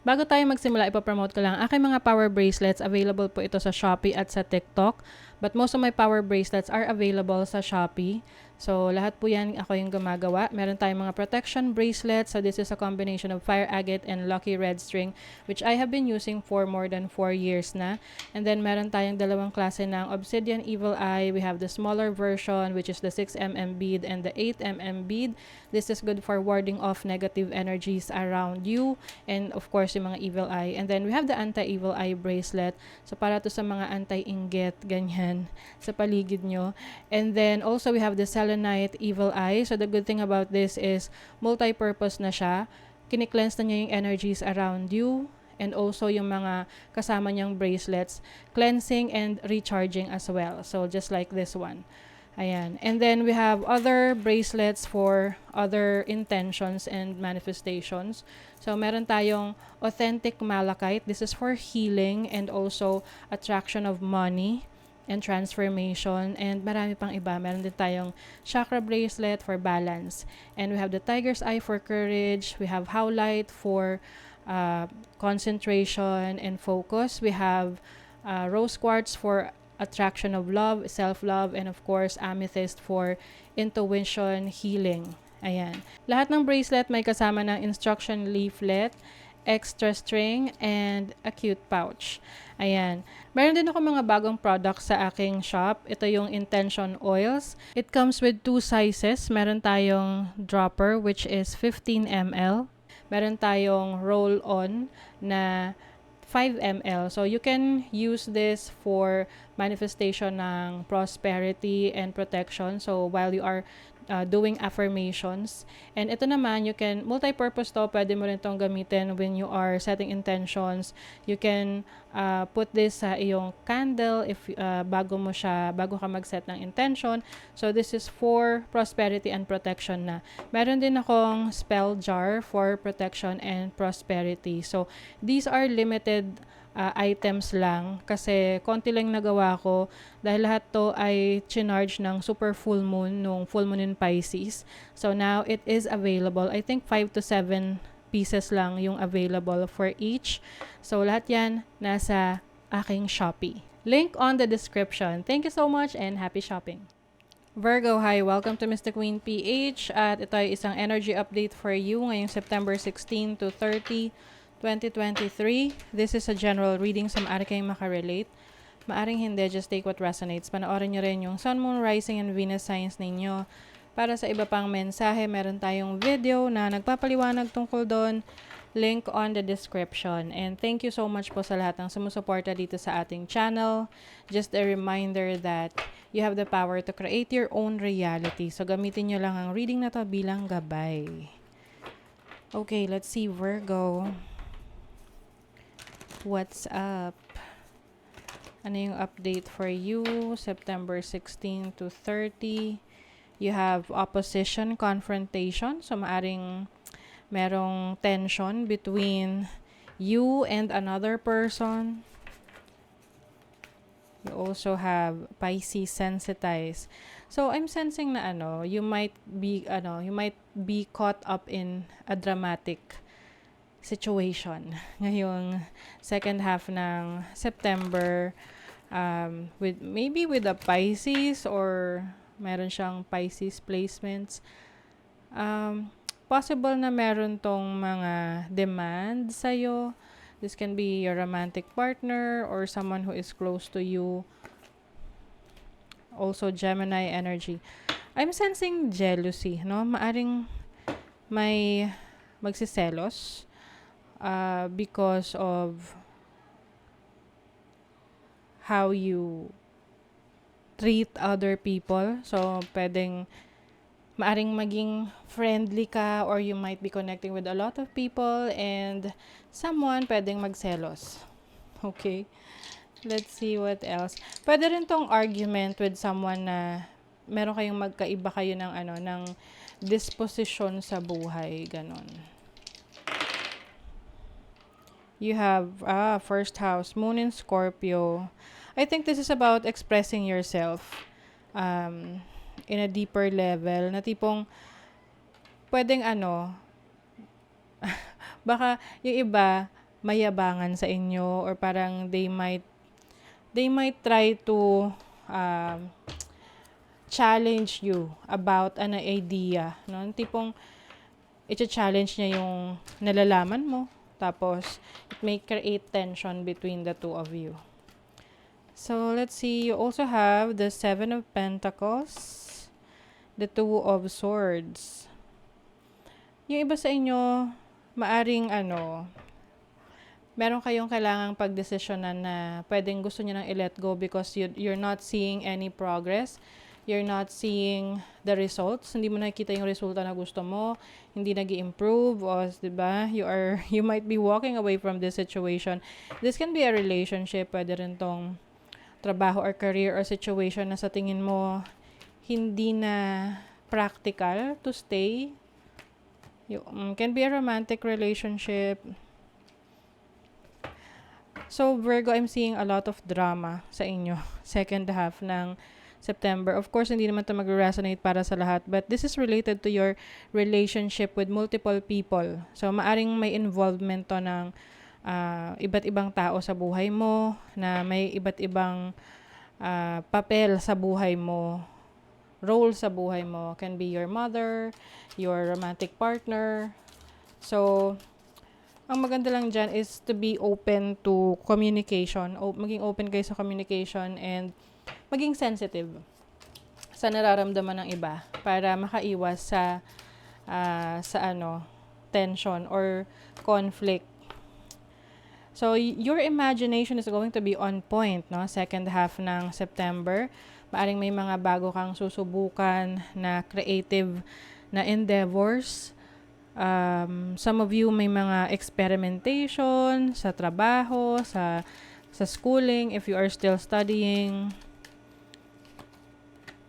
Bago tayo magsimula, ipapromote ko lang. Aking mga power bracelets, available po ito sa Shopee at sa TikTok. But most of my power bracelets are available sa Shopee. So, lahat po yan ako yung gumagawa. Meron tayong mga protection bracelets. So, this is a combination of fire agate and lucky red string, which I have been using for more than 4 years na. And then, meron tayong dalawang klase ng obsidian evil eye. We have the smaller version, which is the 6mm bead and the 8mm bead. This is good for warding off negative energies around you. And of course, yung mga evil eye. And then, we have the anti-evil eye bracelet. So, para to sa mga anti-inggit, ganyan, sa paligid nyo. And then, also, we have the selenite evil eye. So, the good thing about this is, multi-purpose na siya. Kini-cleanse na niya yung energies around you. And also, yung mga kasama niyang bracelets, cleansing and recharging as well. So, just like this one. Ayan. And then we have other bracelets for other intentions and manifestations. So meron tayong authentic malachite. This is for healing and also attraction of money and transformation. And marami pang iba. Meron din tayong chakra bracelet for balance. And we have the tiger's eye for courage. We have howlite for concentration and focus. We have rose quartz for attraction of love, self-love, and of course, amethyst for intuition, healing. Ayan. Lahat ng bracelet may kasama ng instruction leaflet, extra string, and a cute pouch. Ayan. Meron din ako mga bagong products sa aking shop. Ito yung Intention Oils. It comes with 2 sizes. Meron tayong dropper, which is 15 ml. Meron tayong roll-on na 5 ml. So, you can use this for manifestation ng prosperity and protection. So, while you are doing affirmations. And ito naman, you can, multi-purpose to, pwede mo rin itong gamitin when you are setting intentions. You can put this sa iyong candle if bago ka mag-set ng intention. So, this is for prosperity and protection na. Meron din akong spell jar for protection and prosperity. So, these are limited items lang kasi konti lang nagawa ko dahil lahat to ay chinarge ng super full moon nung full moon in Pisces. So now it is available. I think 5 to 7 pieces lang yung available for each. So lahat yan nasa aking Shopee. Link on the description. Thank you so much and happy shopping. Virgo, hi! Welcome to Mystic Queen PH at ito ay isang energy update for you ngayong September 16 to 30, 2023. This is a general reading, so maaari kayong makarelate. Maaring hindi, just take what resonates. Panoorin nyo rin yung Sun, Moon, Rising, and Venus signs ninyo. Para sa iba pang mensahe, meron tayong video na nagpapaliwanag tungkol doon. Link on the description. And thank you so much po sa lahat ng sumusuporta dito sa ating channel. Just a reminder that you have the power to create your own reality. So gamitin nyo lang ang reading na to bilang gabay. Okay, let's see Virgo. What's up? Ano yung update for you? September 16 to 30. You have opposition, confrontation. So, maaring merong tension between you and another person. You also have Pisces, sensitized. So, I'm sensing na you might be caught up in a dramatic situation ngayong second half ng September, with a Pisces or meron siyang Pisces placements. Possible na meron tong mga demands sa'yo. This can be your romantic partner or someone who is close to you. Also Gemini energy. I'm sensing jealousy, no? Maaring may magsiselos because of how you treat other people. So, maaring maging friendly ka or you might be connecting with a lot of people and someone pwedeng magselos. Okay? Let's see what else. Pwede rin tong argument with someone na meron kayong magkaiba kayo ng disposition sa buhay, ganon. You have first house, Moon in Scorpio. I think this is about expressing yourself in a deeper level. Na tipong pwedeng baka yung iba mayabangan sa inyo, or parang they might try to challenge you about an idea, no? Tipong i-challenge niya yung nalalaman mo, tapos it may create tension between the two of you. So let's see, you also have the Seven of Pentacles, the Two of Swords. Yung iba sa inyo, maaring meron kayong kailangang pagdesisyonan na pwedeng gusto niyo nang i-let go because you're not seeing any progress. You're not seeing the results. Hindi mo nakikita yung resulta na gusto mo. Hindi nag-i-improve. O, diba? You might be walking away from this situation. This can be a relationship. Pwede rin tong trabaho or career or situation na sa tingin mo hindi na practical to stay. Can be a romantic relationship. So, Virgo, I'm seeing a lot of drama sa inyo. Second half ng September. Of course, hindi naman ito mag-resonate para sa lahat. But this is related to your relationship with multiple people. So, maaring may involvement to ng iba't ibang tao sa buhay mo, na may iba't ibang papel sa buhay mo, role sa buhay mo. Can be your mother, your romantic partner. So, ang maganda lang dyan is to be open to communication. Maging open kayo sa communication and maging sensitive sa nararamdaman ng iba para makaiwas sa tension or conflict. So, your imagination is going to be on point, no? Second half ng September. Maaring may mga bago kang susubukan na creative na endeavors. Some of you may mga experimentation sa trabaho, sa schooling, if you are still studying.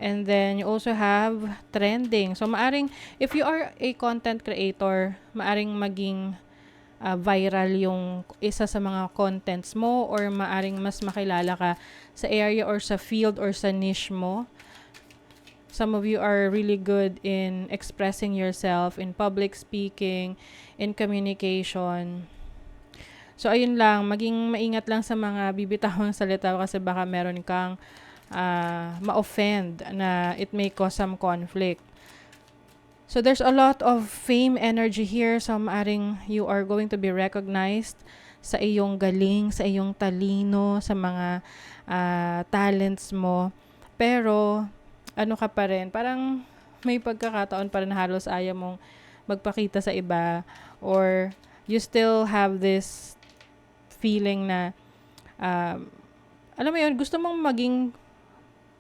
And then you also have trending. So maaring, if you are a content creator, maaring maging viral yung isa sa mga contents mo, or maaring mas makilala ka sa area or sa field or sa niche mo. Some of you are really good in expressing yourself, in public speaking, in communication. So, ayun lang. Maging maingat lang sa mga bibitawang salita kasi baka meron kang ma-offend na it may cause some conflict. So, there's a lot of fame energy here. So, maaring you are going to be recognized sa iyong galing, sa iyong talino, sa mga talents mo. Pero, ka pa rin, parang may pagkakataon pa rin halos ayaw mong magpakita sa iba, or you still have this feeling na alam mo yun, gusto mong maging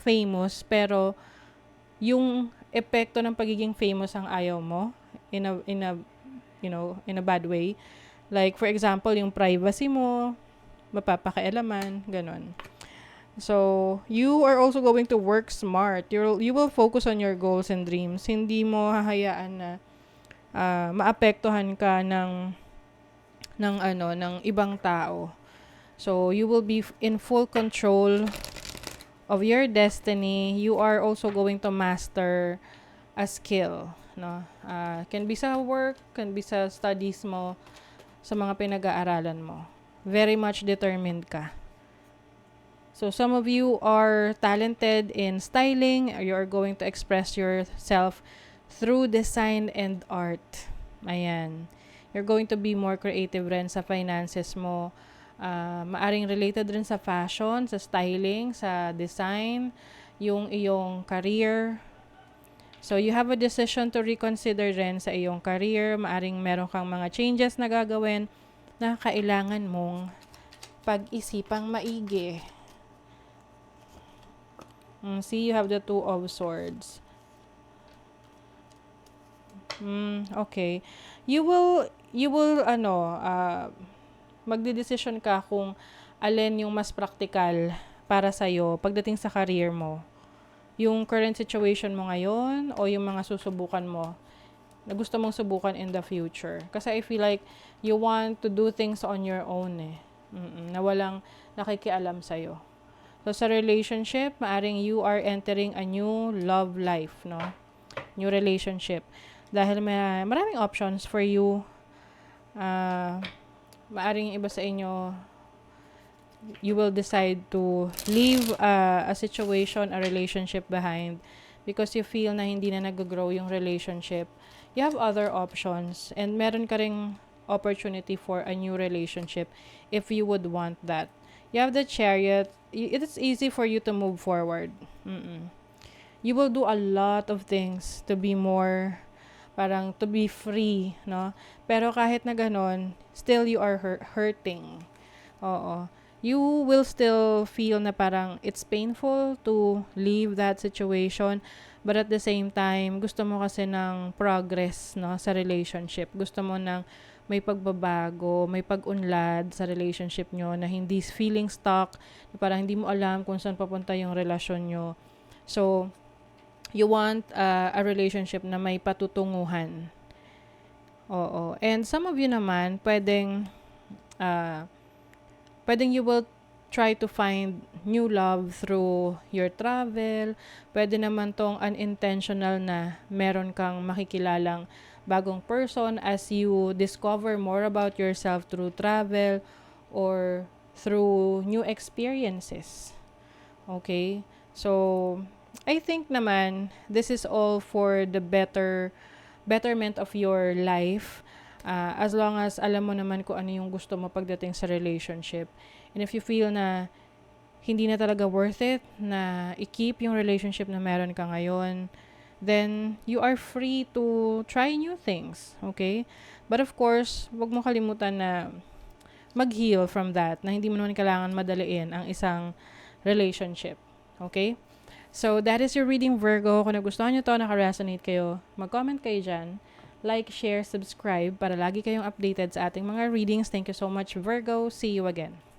famous pero yung epekto ng pagiging famous ang ayaw mo in a bad way. Like for example, yung privacy mo mapapakialaman, ganon. So, you are also going to work smart. You will focus on your goals and dreams. Hindi mo hahayaan na maapektuhan ka ng ibang tao. So, you will be in full control of your destiny. You are also going to master a skill, no? Can be sa work, can be sa studies mo, sa mga pinag-aaralan mo. Very much determined ka. So, some of you are talented in styling. You are going to express yourself through design and art. Ayan. You're going to be more creative rin sa finances mo. Maaring related rin sa fashion, sa styling, sa design, yung iyong career. So, you have a decision to reconsider rin sa iyong career. Maaring meron kang mga changes na gagawin na kailangan mong pag-isipang maigi. See, you have the Two of Swords. Okay. You will magdedesisyon ka kung alin yung mas practical para sa'yo pagdating sa career mo. Yung current situation mo ngayon o yung mga susubukan mo na gusto mong subukan in the future. Kasi I feel like you want to do things on your own na walang nakikialam sa'yo. So, sa relationship, maaring you are entering a new love life, no? New relationship. Dahil maraming options for you maaring iba sa inyo, you will decide to leave a situation, a relationship behind because you feel na hindi na nag-grow yung relationship. You have other options and meron ka ring opportunity for a new relationship if you would want that. You have the Chariot. It is easy for you to move forward. You will do a lot of things to be more, parang to be free, no? Pero kahit na ganon, still you are hurting. Oo. You will still feel na parang it's painful to leave that situation, but at the same time, gusto mo kasi ng progress, no, sa relationship. Gusto mo ng may pagbabago, may pag-unlad sa relationship nyo, na hindi feeling stuck, na parang hindi mo alam kung saan papunta yung relasyon nyo. So, you want a relationship na may patutunguhan. Oo. And some of you naman, pwedeng you will try to find new love through your travel. Pwede naman tong unintentional na meron kang makikilalang bagong person as you discover more about yourself through travel or through new experiences. Okay? So, I think naman, this is all for the betterment of your life. As long as alam mo naman kung ano yung gusto mo pagdating sa relationship. And if you feel na hindi na talaga worth it na i-keep yung relationship na meron ka ngayon, then you are free to try new things. Okay? But of course, wag mo kalimutan na mag-heal from that, na hindi mo naman kailangan madaliin ang isang relationship. Okay? So, that is your reading, Virgo. Kung nagustuhan nyo to, naka-resonate kayo, mag-comment kayo dyan. Like, share, subscribe para lagi kayong updated sa ating mga readings. Thank you so much, Virgo. See you again.